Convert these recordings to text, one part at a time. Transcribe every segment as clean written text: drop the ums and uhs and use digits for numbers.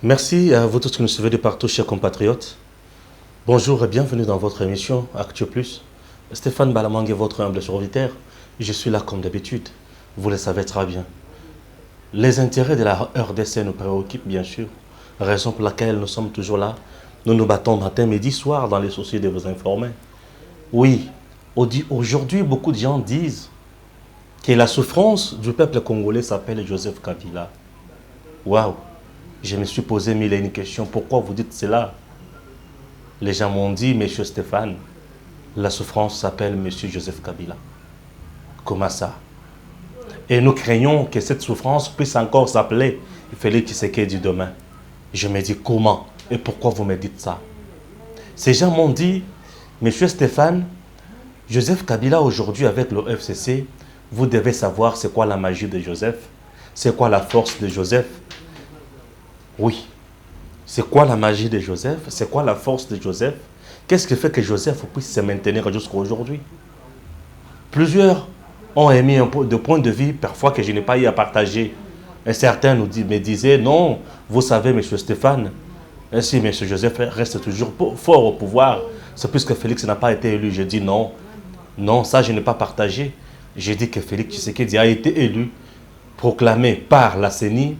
Merci à vous tous qui nous suivez de partout, chers compatriotes. Bonjour et bienvenue dans votre émission Actu Plus. Stéphane Balamangue est votre humble serviteur. Je suis là comme d'habitude. Vous le savez très bien. Les intérêts de la RDC nous préoccupent bien sûr, raison pour laquelle nous sommes toujours là. Nous nous battons matin, midi, soir dans les soucis de vous informer. Oui, aujourd'hui, beaucoup de gens disent que la souffrance du peuple congolais s'appelle Joseph Kabila. Waouh! Je me suis posé mille et une questions. Pourquoi vous dites cela? Les gens m'ont dit, Monsieur Stéphane, la souffrance s'appelle Monsieur Joseph Kabila. Comment ça? Et nous craignons que cette souffrance puisse encore s'appeler Félix Tshisekedi demain. Je me dis comment et pourquoi vous me dites ça? Ces gens m'ont dit, Monsieur Stéphane, Joseph Kabila aujourd'hui avec le FCC, vous devez savoir c'est quoi la magie de Joseph, c'est quoi la force de Joseph. Oui, c'est quoi la magie de Joseph, c'est quoi la force de Joseph, qu'est-ce qui fait que Joseph puisse se maintenir jusqu'à aujourd'hui? Plusieurs ont émis de points de vue parfois que je n'ai pas eu à partager. Et certains me disaient, non, vous savez, M. Stéphane, si M. Joseph reste toujours fort au pouvoir, c'est puisque Félix n'a pas été élu. Je dis non, non, ça je n'ai pas partagé. J'ai dit que Félix Tshisekedi a été élu, proclamé par la CENI,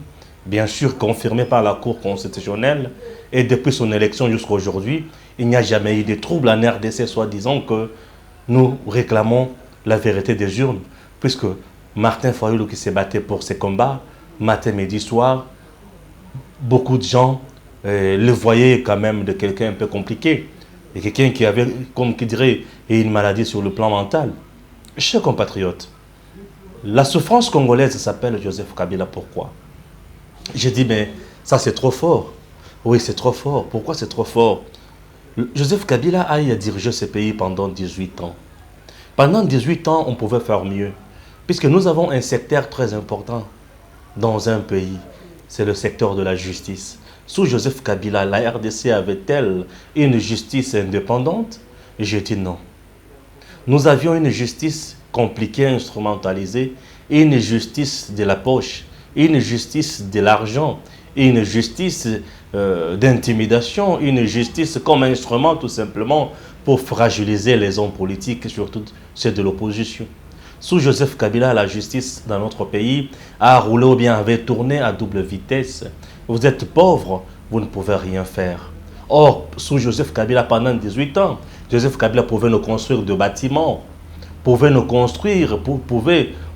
bien sûr confirmé par la Cour constitutionnelle, et depuis son élection jusqu'à aujourd'hui, il n'y a jamais eu de trouble en RDC, soi-disant que nous réclamons la vérité des urnes, puisque Martin Fayulu qui s'est battu pour ses combats, matin, midi, soir, beaucoup de gens le voyaient quand même de quelqu'un un peu compliqué, et quelqu'un qui avait, comme qui dirait, une maladie sur le plan mental. Chers compatriotes, la souffrance congolaise s'appelle Joseph Kabila. Pourquoi? J'ai dit, mais ça c'est trop fort. Oui, c'est trop fort. Pourquoi c'est trop fort? Joseph Kabila a dirigé ce pays pendant 18 ans. Pendant 18 ans, on pouvait faire mieux. Puisque nous avons un secteur très important dans un pays. C'est le secteur de la justice. Sous Joseph Kabila, la RDC avait-elle une justice indépendante? J'ai dit non. Nous avions une justice compliquée, instrumentalisée, une justice de la poche, une justice de l'argent, une justice d'intimidation, une justice comme instrument tout simplement pour fragiliser les hommes politiques, surtout ceux de l'opposition. Sous Joseph Kabila, la justice dans notre pays a roulé ou bien avait tourné à double vitesse. Vous êtes pauvre, vous ne pouvez rien faire. Or, sous Joseph Kabila, pendant 18 ans, Joseph Kabila pouvait nous construire des bâtiments, pouvait nous construire,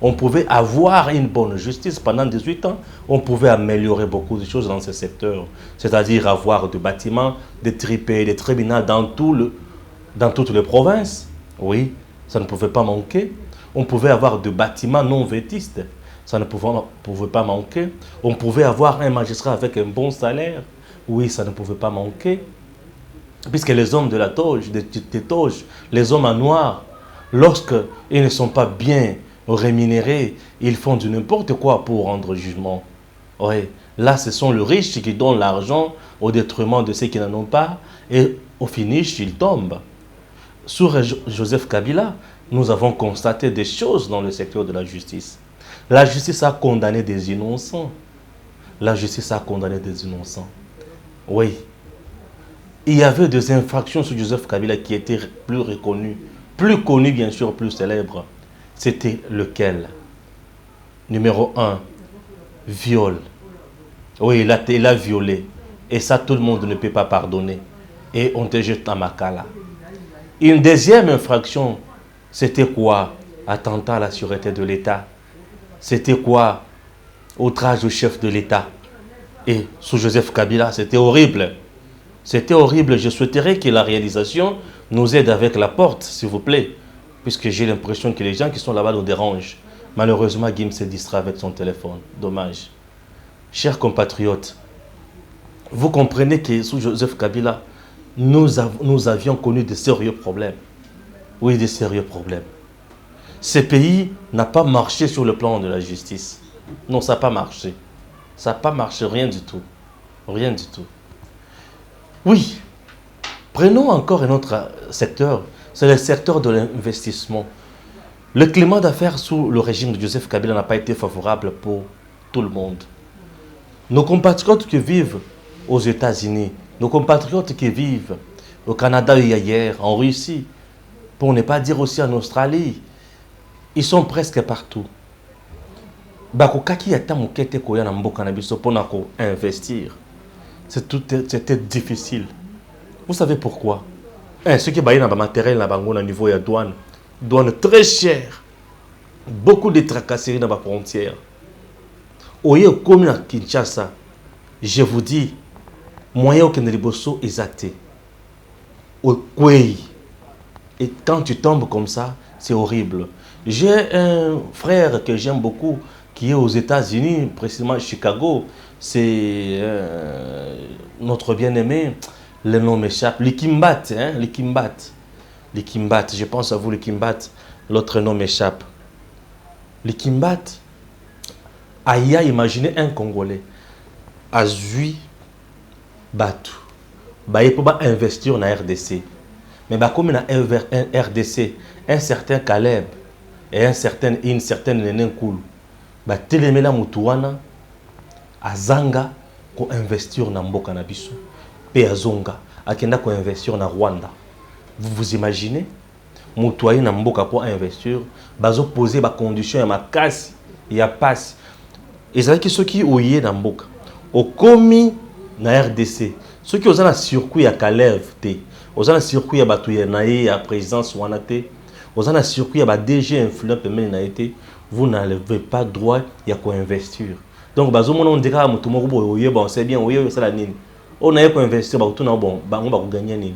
on pouvait avoir une bonne justice pendant 18 ans. On pouvait améliorer beaucoup de choses dans ce secteur, c'est-à-dire avoir des bâtiments, des tripes, des tribunaux dans toutes les provinces. Oui, ça ne pouvait pas manquer. On pouvait avoir des bâtiments non vétustes, ça ne pouvait pas manquer. On pouvait avoir un magistrat avec un bon salaire. Oui, ça ne pouvait pas manquer. Puisque les hommes de la toge, des toges, les hommes en noir, lorsqu'ils ne sont pas bien rémunérés, ils font du n'importe quoi pour rendre jugement. Oui, là, ce sont les riches qui donnent l'argent au détriment de ceux qui n'en ont pas, et au finish, ils tombent. Sous Joseph Kabila, nous avons constaté des choses dans le secteur de la justice. La justice a condamné des innocents. La justice a condamné des innocents. Oui. Il y avait des infractions sur Joseph Kabila qui étaient plus reconnues. Plus connues, bien sûr, plus célèbres. C'était lequel? Numéro 1, viol. Oui, il a violé. Et ça, tout le monde ne peut pas pardonner. Et on te jette à Makala. Une deuxième infraction, c'était quoi? Attentat à la sûreté de l'État. C'était quoi? Outrage au chef de l'État. Et sous Joseph Kabila, c'était horrible. C'était horrible. Je souhaiterais que la réalisation nous aide avec la porte, s'il vous plaît. Puisque j'ai l'impression que les gens qui sont là-bas nous dérangent. Malheureusement, Guim s'est distrait avec son téléphone. Dommage. Chers compatriotes, vous comprenez que sous Joseph Kabila, nous avions connu de sérieux problèmes. Oui, de sérieux problèmes. Ce pays n'a pas marché sur le plan de la justice. Non, ça n'a pas marché. Ça n'a pas marché, rien du tout. Rien du tout. Oui, prenons encore un autre secteur. C'est le secteur de l'investissement. Le climat d'affaires sous le régime de Joseph Kabila n'a pas été favorable pour tout le monde. Nos compatriotes qui vivent aux États-Unis, nos compatriotes qui vivent au Canada et ailleurs, en Russie, pour ne pas dire aussi en Australie, ils sont presque partout. Investir. C'était difficile. Vous savez pourquoi? Ceux qui baillent dans le matériel au niveau de la douane, douane très cher. Beaucoup de tracasseries dans la frontière. Oye comme à Kinshasa, je vous dis, moyen aucun ribosso exacté. Et quand tu tombes comme ça, c'est horrible. J'ai un frère que j'aime beaucoup qui est aux États-Unis, précisément à Chicago. C'est notre bien-aimé. Le nom m'échappe. Likimbat, hein? Likimbat. Likimbat. Je pense à vous, Likimbat. L'autre nom m'échappe. Likimbat. Aïe, imaginez un Congolais. Azui Batu. Il peut investir dans RDC. Mais comme il a un RDC, un certain Caleb et une certaine Nenen Koul, Télémela Moutouana, Azanga, ko investir dans Mboka na biso. Pe Azonga, akenda ko investir na Rwanda. Vous vous imaginez? Moutouaye na Mboka pour investir, bazo poser ba condition ya makasi, ya passe. Et c'est ceux qui ouye na Mboka. Au komi na RDC, ceux qui ont un circuit à Caleb, aux un circuit à Batouye naïe à présidence Wanate, aux un circuit à DG influent vous n'avez pas droit à quoi investir. Donc bazo mon on dira mutu moko boye bon c'est bien oye c'est la nini. On a quoi investir ba tout na bon ba on va gagner nini.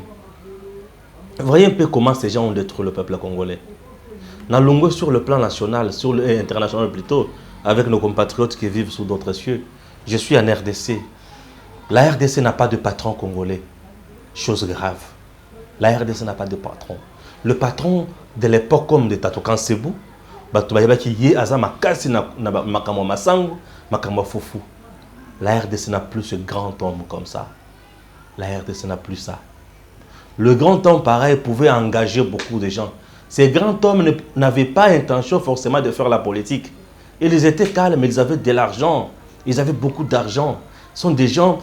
Voyez un peu comment ces gens ont détruit le peuple congolais. Na longo sur le plan national, sur le international plutôt, avec nos compatriotes qui vivent sous d'autres cieux. Je suis en RDC. La RDC n'a pas de patron congolais. Chose grave. La RDC n'a pas de patron. Le patron de l'époque comme de Tato Kansebou, la RDC n'a plus ce grand homme comme ça. La RDC n'a plus ça. Le grand homme, pareil, pouvait engager beaucoup de gens. Ces grands hommes n'avaient pas intention forcément de faire la politique. Ils étaient calmes, ils avaient de l'argent. Ils avaient beaucoup d'argent. Ce sont des gens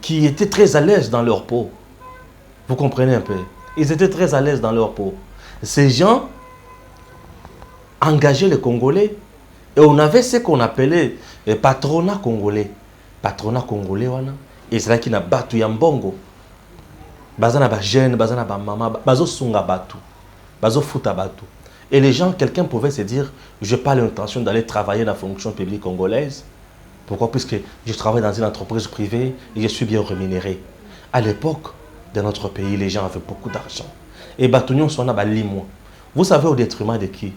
qui étaient très à l'aise dans leur peau. Vous comprenez un peu? Ils étaient très à l'aise dans leur peau. Ces gens engageaient les Congolais. Et on avait ce qu'on appelait le patronat congolais. Patronat congolais, et c'est là qu'il y a battu Yambongo. Bazana ba jeune, bazana ba maman, bazo sunga batu. Bazo futa batu. Et les gens, quelqu'un pouvait se dire, je n'ai pas l'intention d'aller travailler dans la fonction publique congolaise. Pourquoi? Puisque je travaille dans une entreprise privée et je suis bien rémunéré. À l'époque, dans notre pays, les gens avaient beaucoup d'argent. Et Batunion soit na limo. Vous savez au détriment de qui?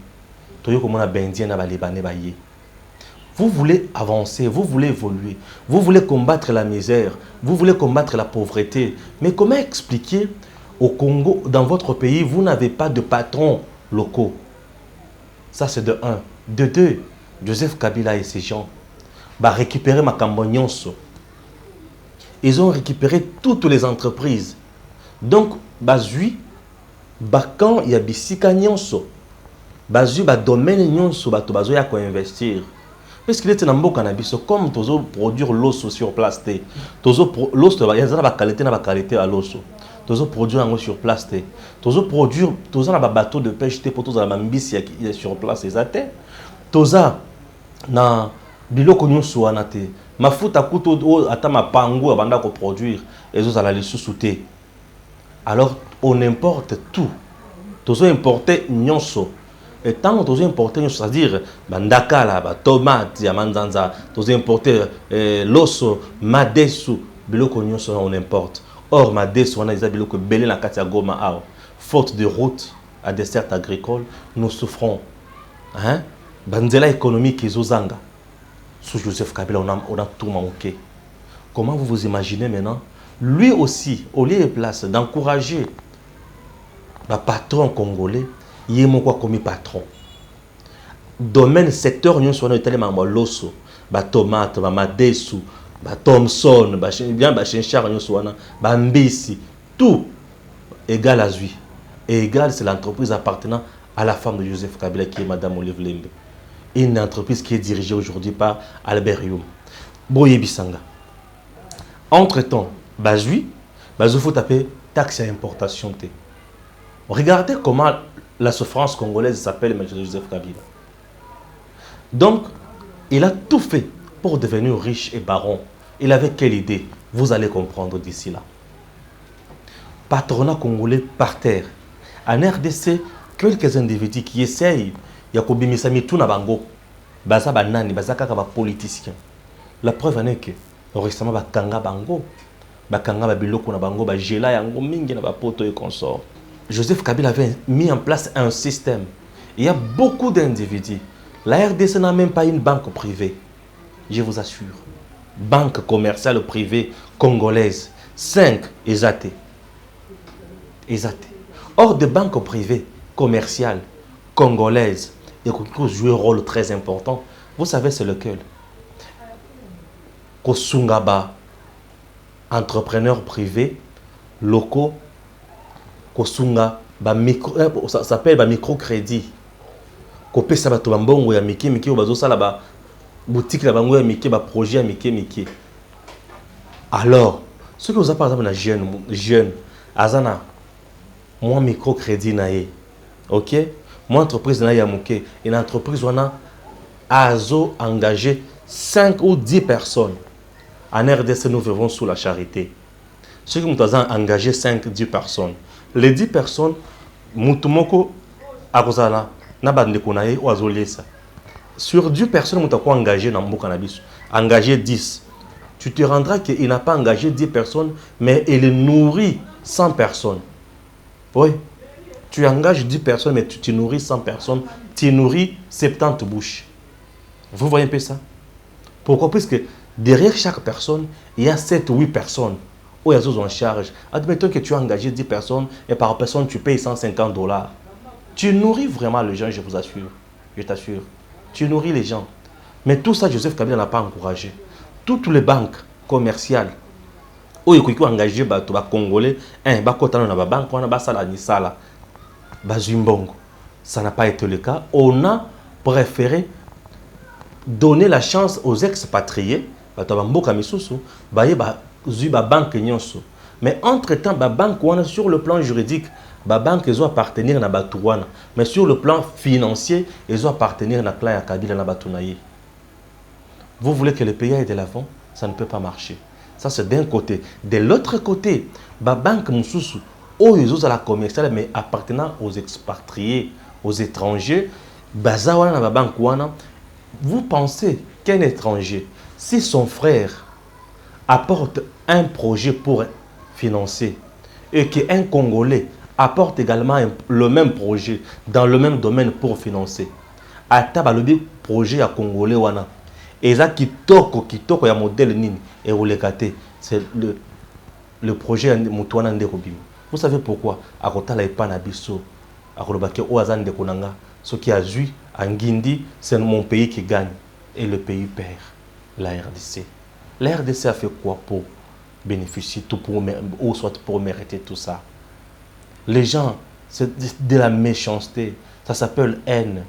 Vous voulez avancer, vous voulez évoluer, vous voulez combattre la misère, vous voulez combattre la pauvreté. Mais comment expliquer au Congo, dans votre pays, vous n'avez pas de patrons locaux? Ça c'est de un. De deux, Joseph Kabila et ses gens récupérer Makambo Nyonso. Ils ont récupéré toutes les entreprises. Donc, quand il y a Bisika Nyonso, domaine Nyonso, il y a quoi investir. Parce qu'il est dans le cannabis, comme tu produire l'os sur place, l'os, il y a la qualité à l'os. Tu produire sur place, tu produire un bateau de pêche pour tous les mambis qui est sur place, tu na biloko nyonso wana te mafuta kuto ata mapango abanda ko produire ezo ala lisusu te. Alors on importe tout. Tozo importer nyonso. Et tant tozo importer nyonso, c'est-à-dire bandaka la ba tomate ya manzanza, tozo importer loso, madesu, biloko nyonso on importe. Or madesu wana eza biloko belé na kati ya Goma awa. Faute de route à dessert agricole, nous souffrons. Hein? Banzela économique ezozanga. Sous Joseph Kabila, on a tout manqué. Comment vous vous imaginez maintenant? Lui aussi, au lieu de place d'encourager le patron congolais, il est quoi comme patron. Domaine, secteur, nous sommes tellement loso, tomate, madesu, Thomson, bien chinchar, nous sommes mbisi, tout égal à lui. Et égal, c'est l'entreprise appartenant à la femme de Joseph Kabila qui est Madame Olive Lembe. Une entreprise qui est dirigée aujourd'hui par Albert Youm. Boye Bisanga. Entre-temps, bazui, il faut taper taxe à importation. Regardez comment la souffrance congolaise s'appelle M. Joseph Kabila. Donc, il a tout fait pour devenir riche et baron. Il avait quelle idée? Vous allez comprendre d'ici là. Patronat congolais par terre. En RDC, quelques individus qui essayent, il y a Kobimisami tout na bango, baza banani, baza kaka ba politicien. La preuve en est que récemment bakanga bango, bakanga ba biloko na bango, ba gela yango mingi na ba poto et consort. Joseph Kabila avait mis en place un système. Il y a beaucoup d'individus. La RDC n'a même pas une banque privée. Je vous assure. Banque commerciale privée congolaise. 5 ESAT. Or, des banques privées commerciales congolaises et qui jouent un rôle très important, vous savez c'est lequel? Kosungaba, entrepreneurs privés, locaux, Kosunga, ça s'appelle microcrédit. Kopé ça va tout bambongo ya miki miki obazo ça là-bas boutique la bango ya miki ba projet ya miki. Alors, ce que vous avez par exemple na jeune azana moi microcrédit naé. OK? Moi entreprise na ya muke, une entreprise wana azo engagé 5 ou 10 personnes. En RDC nous vivons sous la charité. Ce que nous avons engagé 5-10 personnes. Les 10 personnes, Moutumoko Akozala, Nabandekonae ou Azoliesa. Sur 10 personnes, nous avons engagé dans le cannabis. Engagé 10. Tu te rendras qu'il n'a pas engagé 10 personnes, mais il nourrit 100 personnes. Oui. Tu engages 10 personnes, mais tu nourris 100 personnes. Tu nourris 70 bouches. Vous voyez un peu ça? Pourquoi? Parce que derrière chaque personne, il y a 7 ou 8 personnes. Où ils sont en charge. Admettons que tu as engagé 10 personnes et par personne tu payes $150. Tu nourris vraiment les gens, je vous assure. Je t'assure. Tu nourris les gens. Mais tout ça, Joseph Kabila n'a pas encouragé. Toutes les banques commerciales où ils ont engagé les Congolais, ça n'a pas été le cas. On a préféré donner la chance aux expatriés. Mais entre-temps, la banque, sur le plan juridique, la banque, ils ont appartenir à Batouana. Mais sur le plan financier, ils ont appartenir à la clan Kabila na Batounaye. Vous voulez que le pays aille de l'avant? Ça ne peut pas marcher. Ça, c'est d'un côté. De l'autre côté, la banque Moussoussou, ils ont la commerciale, mais appartenant aux expatriés, aux étrangers, vous pensez qu'un étranger, si son frère apporte un projet pour financer et qu'un Congolais apporte également le même projet dans le même domaine pour financer, à tabalobi projet à Congolais wana et ça kitoko ya modèle nini et vous les gâtez, c'est le projet Moutouana Nderobim. Vous savez pourquoi? À Rotala et Panabiso, à Rolobake Oazan de Konanga, ce qui a joué à Ngindi, c'est mon pays qui gagne et le pays perd. La RDC. La RDC a fait quoi pour bénéficier tout pour, ou soit pour mériter tout ça? Les gens, c'est de la méchanceté. Ça s'appelle haine.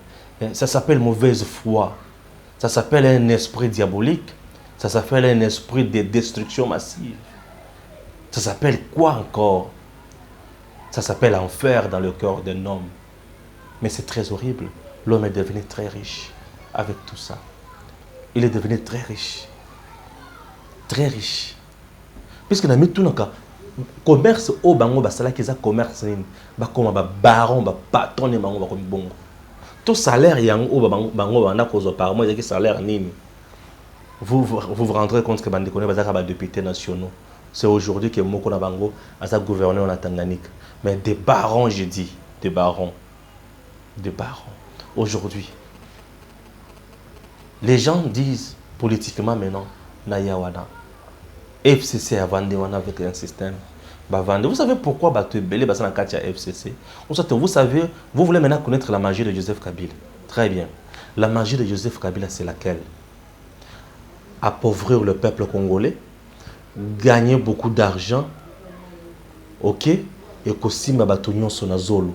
Ça s'appelle mauvaise foi. Ça s'appelle un esprit diabolique. Ça s'appelle un esprit de destruction massive. Ça s'appelle quoi encore? Ça s'appelle enfer dans le cœur d'un homme. Mais c'est très horrible. L'homme est devenu très riche avec tout ça. Il est devenu très riche. Très riche. Puisque dans tout le commerce au bango basala qui est commerce ba comme ba baron ba patron et bango ba comme bongo. Tout salaire yang au bango bana cause par mois que salaire nini. Vous rendrez compte que bande connaît bazaka ba députés nationaux. C'est aujourd'hui que Moko na bango a sa gouverneur en Tanganyika. Mais des barons, je dis, des barons. Des barons. Aujourd'hui, les gens disent politiquement maintenant, Nayawana, FCC a vendu avec un système. Vous savez pourquoi FCC? Vous savez, vous voulez maintenant connaître la magie de Joseph Kabila. Très bien. La magie de Joseph Kabila, c'est laquelle? Appauvrir le peuple congolais, gagner beaucoup d'argent, ok? Et Kosima Batonyon Sonazolo.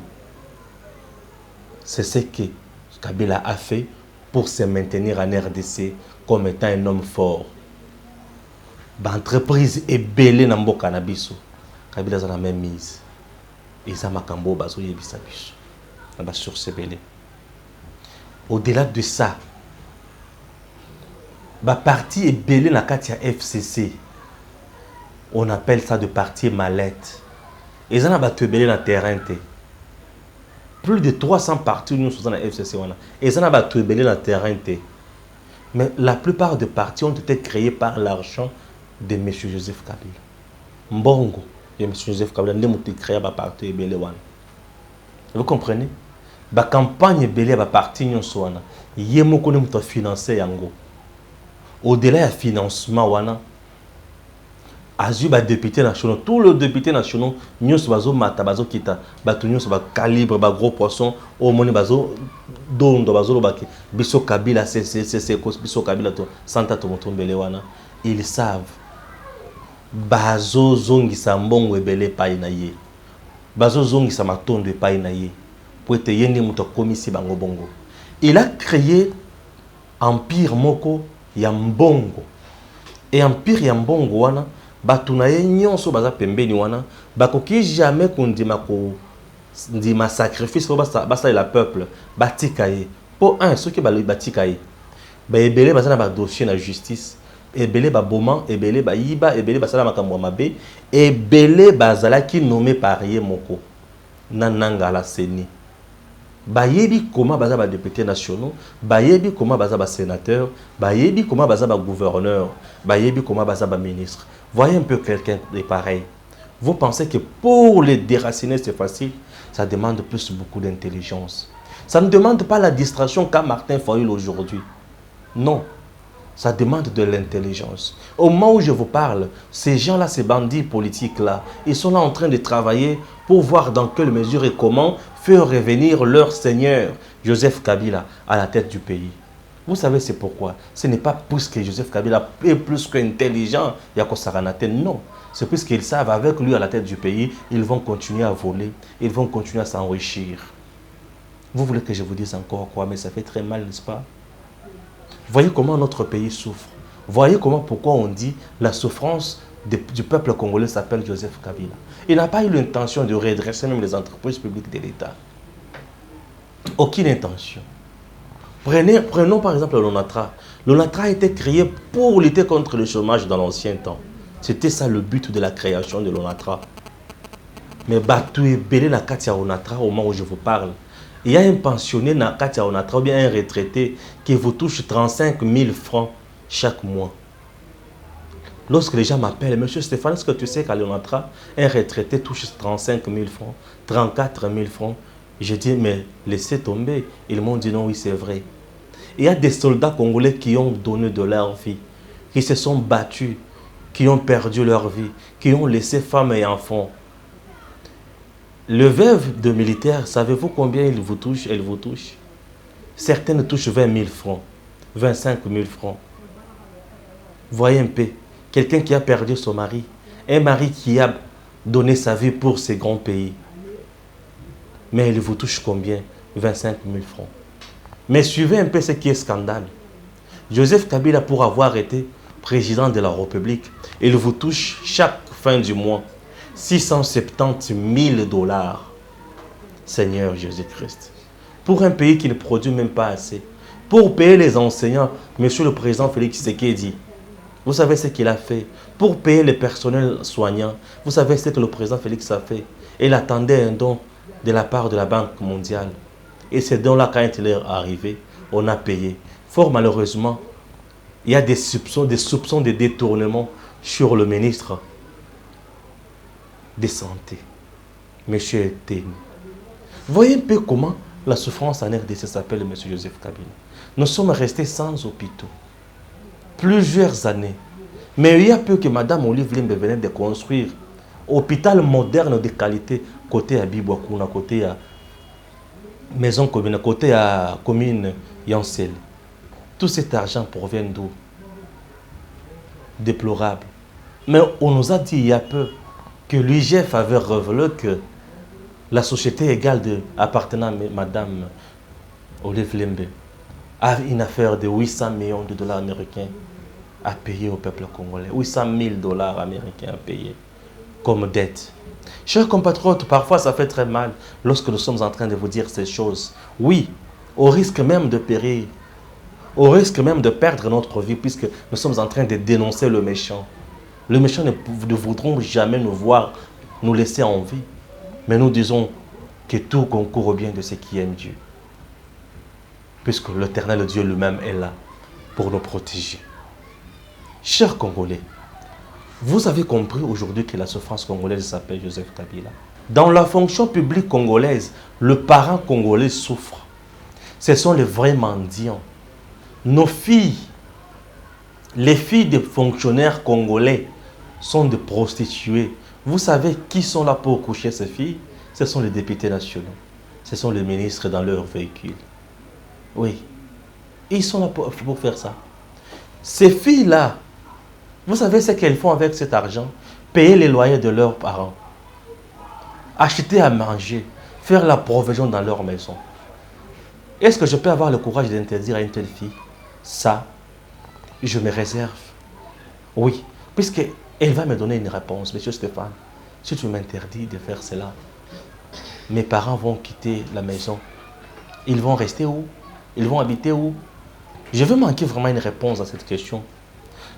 C'est ce que Kabila a fait pour se maintenir en RDC comme étant un homme fort. L'entreprise est belle dans le cannabis. Kabila a la même mise. Ils ont makambo bazo yebisa biso. Na ba source belé. Au-delà de ça, ba parti est belé na kati ya FCC. On appelle ça de parti mallette. Ils ont battu belé na terrain té. Plus de 300 partis nous sont dans la FCC wana. Ils ont battu belé na terrain té. Mais la plupart des partis ont été créés par l'argent de M. Joseph Kabila. Mbongo de M. Joseph Kabila n'a pas créé un parti belé wana. Vous comprenez? La campagne belé ba parti nyonso wana. Yemoko ne muto financer yango. Au-delà du financement wana, azu ba députés nationaux, tous les députés nationaux, nyonso bazo mata bazo kita, batu nyonso ba calibre ba gros poisson, au moni bazo dondo bazo lobaki, biso Kabila c'est biso Kabila to santa to moto belé wana. Ils savent bazo zongisa mbongo ebele pai na ye. Bazo zongisa matondo pai na ye. Pour être yende muto komisi bango bongo. Il a créé empire moko ya mbongo. Et empire ya mbongo wana batu na ye nyonso baza pembeni wana bakoki jamais kondima ko ndima sacrifice po basa la peuple batika ye. Po un ceux qui batika ye. Ba ebele baza na ba dossier na justice. Ebele ba boman, ebele ba yiba, ebele basala makambo mabe, ebele bazala ki nommé par ye moko. Nananga la seni. Bayebi comment baza ba députés nationaux, bayebi comment baza ba sénateur, bayebi comment baza ba gouverneur, bayebi comment baza ba ministre. Voyez un peu quelqu'un de pareil. Vous pensez que pour les déraciner c'est facile? Ça demande plus beaucoup d'intelligence. Ça ne demande pas la distraction qu'a Martin Fayulu aujourd'hui. Non. Ça demande de l'intelligence. Au moment où je vous parle, ces gens-là, ces bandits politiques-là, ils sont là en train de travailler pour voir dans quelle mesure et comment faire revenir leur seigneur, Joseph Kabila, à la tête du pays. Vous savez c'est pourquoi. Ce n'est pas plus que Joseph Kabila est plus qu'intelligent, Yako Saranate, non. C'est plus qu'ils savent, avec lui à la tête du pays, ils vont continuer à voler, ils vont continuer à s'enrichir. Vous voulez que je vous dise encore quoi, mais ça fait très mal, n'est-ce pas? Voyez comment notre pays souffre. Voyez comment, pourquoi on dit la souffrance du peuple congolais s'appelle Joseph Kabila. Il n'a pas eu l'intention de redresser même les entreprises publiques de l'État. Aucune intention. Prenons par exemple l'ONATRA. L'ONATRA a été créé pour lutter contre le chômage dans l'ancien temps. C'était ça le but de la création de l'ONATRA. Mais Batou est belé na Katia ONATRA au moment où je vous parle. Il y a un pensionné dans Katia ONATRA ou bien un retraité qui vous touche 35 000 francs chaque mois. Lorsque les gens m'appellent, Monsieur Stéphane, est-ce que tu sais qu'à l'ONATRA, un retraité touche 35 000 francs, 34 000 francs? J'ai dit, mais laissez tomber. Ils m'ont dit non, oui, c'est vrai. Il y a des soldats congolais qui ont donné de leur vie, qui se sont battus, qui ont perdu leur vie, qui ont laissé femmes et enfants. Le veuve de militaire, savez-vous combien il vous touche? Elle vous touche. Certaines touchent 20 000 francs, 25 000 francs. Voyez un peu, quelqu'un qui a perdu son mari, un mari qui a donné sa vie pour ces grands pays. Mais il vous touche combien? 25 000 francs. Mais suivez un peu ce qui est scandale. Joseph Kabila, pour avoir été président de la République, il vous touche chaque fin du mois 670 000 $. Seigneur Jésus-Christ. Pour un pays qui ne produit même pas assez. Pour payer les enseignants, Monsieur le Président Félix Tshisekedi, vous savez ce qu'il a fait. Pour payer le personnel soignant, vous savez ce que le Président Félix a fait. Il attendait un don de la part de la Banque mondiale. Et ce don-là, quand il est arrivé, on a payé. Fort malheureusement, il y a des soupçons de détournement sur le ministre de Santé, M. Teni. Voyez un peu comment la souffrance en RDC s'appelle M. Joseph Kabila. Nous sommes restés sans hôpitaux. Plusieurs années. Mais il y a peu que Mme Olive Limbe venait de construire hôpital moderne de qualité côté à Bibouakouna, côté à maison commune, côté à commune Yancel. Tout cet argent provient d'où? Déplorable. Mais on nous a dit il y a peu que l'IGF avait révélé que la société égale appartenant à Mme Olive Limbe a une affaire de 800 millions de dollars américains à payer au peuple congolais. 800 000 dollars américains à payer comme dette. Chers compatriotes, parfois ça fait très mal lorsque nous sommes en train de vous dire ces choses. Oui, au risque même de périr, au risque même de perdre notre vie, puisque nous sommes en train de dénoncer le méchant. Le méchant ne voudront jamais nous voir, nous laisser en vie. Mais nous disons que tout concourt au bien de ceux qui aiment Dieu. Puisque l'Éternel Dieu lui-même est là pour nous protéger. Chers Congolais, vous avez compris aujourd'hui que la souffrance congolaise s'appelle Joseph Kabila. Dans la fonction publique congolaise, le parent congolais souffre. Ce sont les vrais mendiants. Nos filles, les filles des fonctionnaires congolais sont des prostituées. Vous savez qui sont là pour coucher ces filles? Ce sont les députés nationaux. Ce sont les ministres dans leurs véhicules. Oui. Ils sont là pour faire ça. Ces filles-là, vous savez ce qu'elles font avec cet argent? Payer les loyers de leurs parents. Acheter à manger. Faire la provision dans leur maison. Est-ce que je peux avoir le courage d'interdire à une telle fille? Ça, je me réserve. Oui, puisqu'elle va me donner une réponse. Monsieur Stéphane, si tu m'interdis de faire cela, mes parents vont quitter la maison. Ils vont rester où? Ils vont habiter où? Je veux manquer vraiment une réponse à cette question.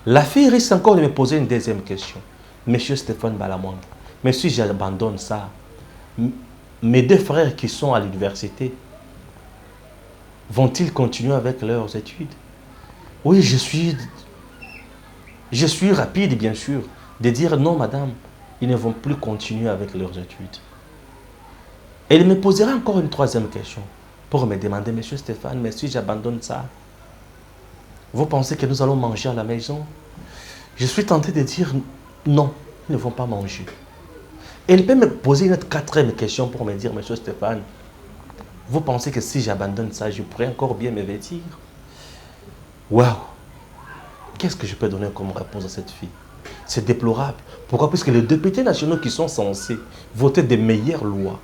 La fille risque encore de me poser une deuxième question. Monsieur Stéphane Balamang, mais si j'abandonne ça, mes deux frères qui sont à l'université, vont-ils continuer avec leurs études? Oui, je suis rapide, bien sûr, de dire non, madame, ils ne vont plus continuer avec leurs études. Et il me posera encore une troisième question pour me demander, monsieur Stéphane, mais si j'abandonne ça, vous pensez que nous allons manger à la maison? Je suis tenté de dire non, ils ne vont pas manger. Et il peut me poser une quatrième question pour me dire, monsieur Stéphane, vous pensez que si j'abandonne ça, je pourrais encore bien me vêtir? Waouh! Qu'est-ce que je peux donner comme réponse à cette fille? C'est déplorable. Pourquoi? Puisque les députés nationaux qui sont censés voter des meilleures lois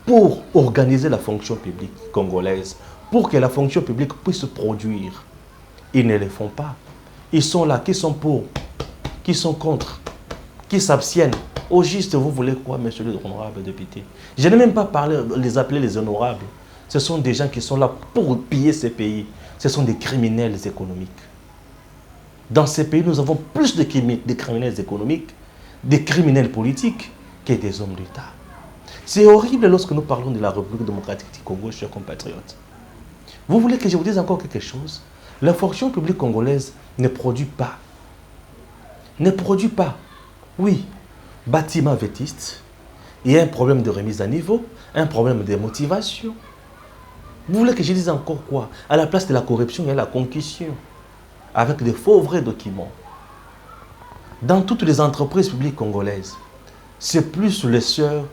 pour organiser la fonction publique congolaise, pour que la fonction publique puisse se produire, ils ne le font pas. Ils sont là, qui sont pour, qui sont contre, qui s'abstiennent. Au juste, vous voulez quoi, monsieur l'honorable député? Je n'ai même pas parlé, les appeler les honorables. Ce sont des gens qui sont là pour piller ces pays. Ce sont des criminels économiques. Dans ces pays, nous avons plus de criminels économiques, des criminels politiques, que des hommes d'État. C'est horrible lorsque nous parlons de la République démocratique du Congo, chers compatriotes. Vous voulez que je vous dise encore quelque chose? La fonction publique congolaise ne produit pas. Ne produit pas. Oui, bâtiment vétiste, il y a un problème de remise à niveau, un problème de motivation. Vous voulez que je dise encore quoi? À la place de la corruption, il y a la concussion, avec de faux vrais documents. Dans toutes les entreprises publiques congolaises, c'est plus les sœurs,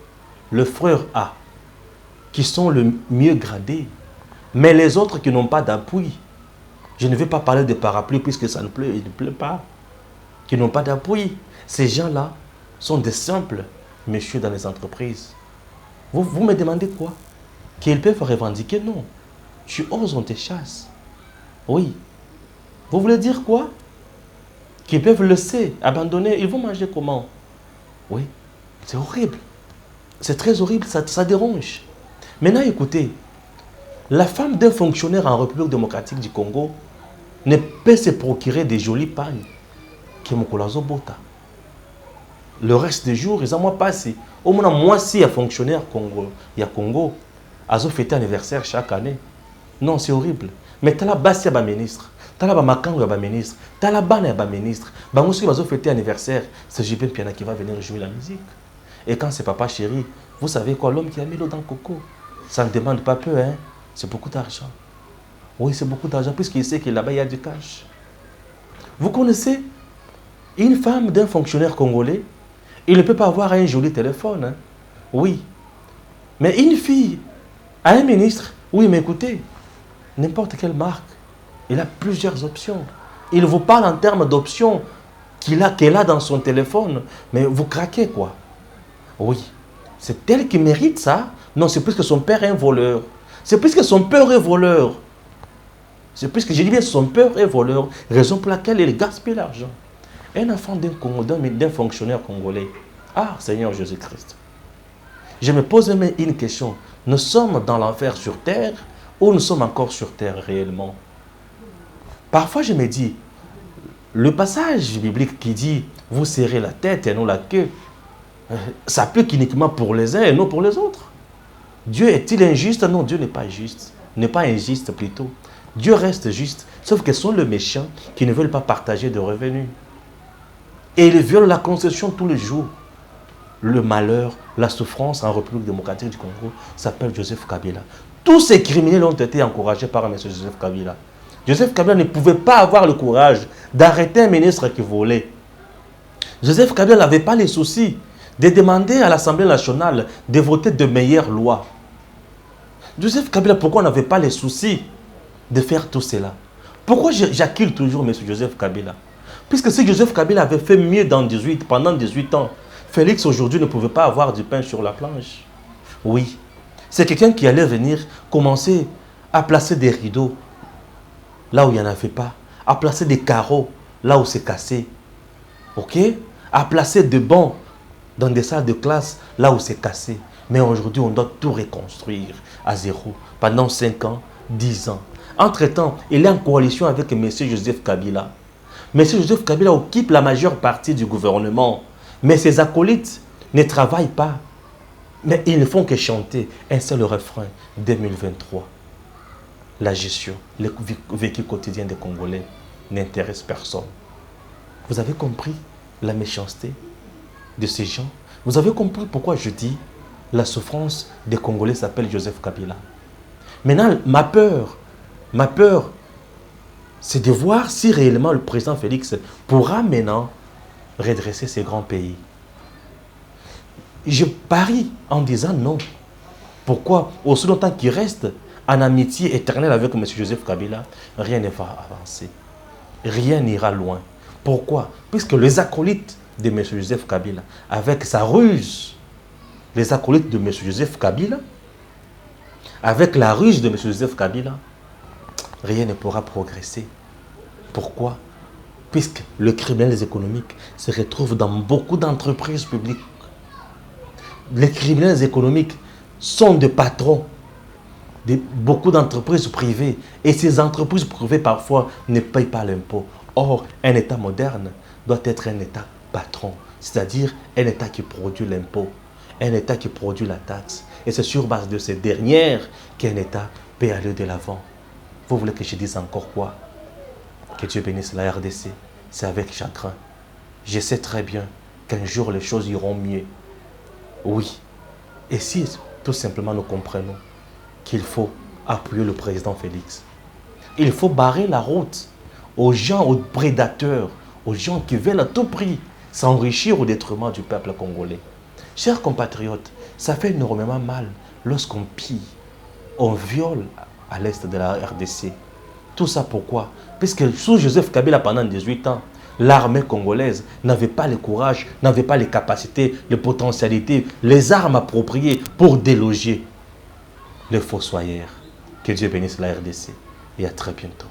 le frère A, qui sont le mieux gradés, mais les autres qui n'ont pas d'appui. Je ne vais pas parler de parapluie puisque ça ne pleut, il ne pleut pas. Qui n'ont pas d'appui. Ces gens-là sont des simples messieurs dans les entreprises. Vous me demandez quoi? Qu'ils peuvent revendiquer? Non. Tu oses, on te chasse. Oui. Vous voulez dire quoi? Qu'ils peuvent laisser, abandonner. Ils vont manger comment? Oui. C'est horrible. C'est très horrible, ça dérange. Maintenant, écoutez. La femme d'un fonctionnaire en République démocratique du Congo ne peut se procurer des jolies pagnes qui mokolazo bota. Le reste des jours, ils ont moi passé. Au moins, moi, si il y a fonctionnaire Congo, il y a Congo, ils ont fêté anniversaire chaque année. Non, c'est horrible. Mais tu as la basse, il y a un ministre. Tu as la makango, il y a un ministre. Tu as la banne, il y a un ministre. Moi, si ils ont fêté anniversaire, c'est Jibin Piana qui va venir jouer la musique. Et quand c'est papa chéri, vous savez quoi, l'homme qui a mis l'eau dans le coco, ça ne demande pas peu, hein. C'est beaucoup d'argent. Oui, c'est beaucoup d'argent, puisqu'il sait que là-bas, il y a du cash. Vous connaissez une femme d'un fonctionnaire congolais, il ne peut pas avoir un joli téléphone. Hein? Oui. Mais une fille à un ministre, oui, mais écoutez, n'importe quelle marque, il a plusieurs options. Il vous parle en termes d'options qu'elle a dans son téléphone, mais vous craquez quoi? Oui. C'est elle qui mérite ça? Non, c'est parce que son père est un voleur. C'est parce que son père est voleur. C'est puisque j'ai dit bien son père est voleur, raison pour laquelle il gaspille l'argent. Un enfant d'un fonctionnaire congolais. Ah, Seigneur Jésus-Christ. Je me pose même une question. Nous sommes dans l'enfer sur terre ou nous sommes encore sur terre réellement? Parfois je me dis, le passage biblique qui dit « Vous serrez la tête et non la queue », ça peut qu'uniquement pour les uns et non pour les autres. Dieu est-il injuste? Non, Dieu n'est pas juste. N'est pas injuste plutôt. Dieu reste juste, sauf que ce sont les méchants qui ne veulent pas partager de revenus. Et ils violent la Constitution tous les jours. Le malheur, la souffrance en République démocratique du Congo s'appelle Joseph Kabila. Tous ces criminels ont été encouragés par M. Joseph Kabila. Joseph Kabila ne pouvait pas avoir le courage d'arrêter un ministre qui volait. Joseph Kabila n'avait pas les soucis de demander à l'Assemblée nationale de voter de meilleures lois. Joseph Kabila, pourquoi n'avait pas les soucis de faire tout cela? Pourquoi j'accuse toujours M. Joseph Kabila? Puisque si Joseph Kabila avait fait mieux pendant 18 ans, Félix aujourd'hui ne pouvait pas avoir du pain sur la planche. Oui, c'est quelqu'un qui allait venir commencer à placer des rideaux là où il n'y en avait pas, à placer des carreaux là où c'est cassé, ok? À placer des bancs dans des salles de classe là où c'est cassé. Mais aujourd'hui, on doit tout reconstruire à zéro pendant 5 ans, 10 ans. Entre-temps, il est en coalition avec M. Joseph Kabila. M. Joseph Kabila occupe la majeure partie du gouvernement. Mais ses acolytes ne travaillent pas. Mais ils ne font que chanter un seul refrain, 2023. La gestion, le vécu quotidien des Congolais n'intéresse personne. Vous avez compris la méchanceté de ces gens? Vous avez compris pourquoi je dis la souffrance des Congolais s'appelle Joseph Kabila? Maintenant, ma peur, c'est de voir si réellement le président Félix pourra maintenant redresser ces grands pays. Je parie en disant non. Pourquoi? Aussi longtemps qu'il reste en amitié éternelle avec M. Joseph Kabila, rien ne va avancer. Rien n'ira loin. Pourquoi? Puisque les acolytes de M. Joseph Kabila, avec sa ruse, les acolytes de M. Joseph Kabila, avec la ruse de M. Joseph Kabila, rien ne pourra progresser. Pourquoi? Puisque les criminels économiques se retrouvent dans beaucoup d'entreprises publiques. Les criminels économiques sont des patrons de beaucoup d'entreprises privées. Et ces entreprises privées, parfois, ne payent pas l'impôt. Or, un État moderne doit être un État patron, c'est-à-dire un État qui produit l'impôt, un État qui produit la taxe. Et c'est sur base de ces dernières qu'un État peut aller de l'avant. Vous voulez que je dise encore quoi? Que Dieu bénisse la RDC. C'est avec chagrin. Je sais très bien qu'un jour les choses iront mieux. Oui. Et si tout simplement nous comprenons qu'il faut appuyer le président Félix, il faut barrer la route aux gens, aux prédateurs, aux gens qui veulent à tout prix s'enrichir au détriment du peuple congolais. Chers compatriotes, ça fait énormément mal lorsqu'on pille, on viole à l'est de la RDC. Tout ça pourquoi? Puisque sous Joseph Kabila pendant 18 ans, l'armée congolaise n'avait pas le courage, n'avait pas les capacités, les potentialités, les armes appropriées pour déloger les fossoyeurs. Que Dieu bénisse la RDC et à très bientôt.